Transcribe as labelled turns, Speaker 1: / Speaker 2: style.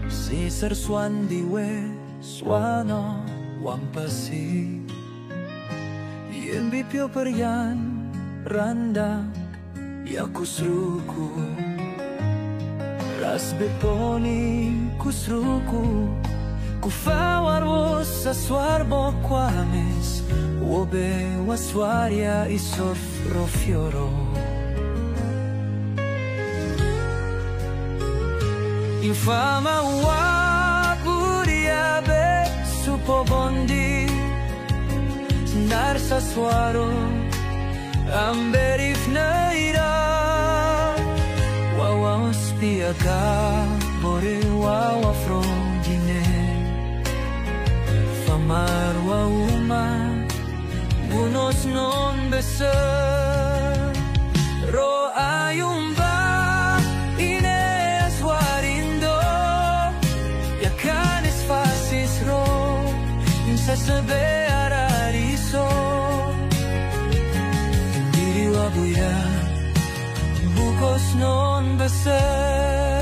Speaker 1: Si sersuan diwe suano wampasi Yen bipyo peryan randa yakusruku Ras beponi kusruku Kufawar wo saswarbo kwames Wobe waswaria isofro fioro Infama waburia be supo bondi Nar saswaro amberif neira Wawa spiaga bore wawa frondine Famar wa uma Bunos non beser Ro ayumba Ine aswarindo Yakanes fasis ro Sasabe arariso Indiri wabuya Bukos non beser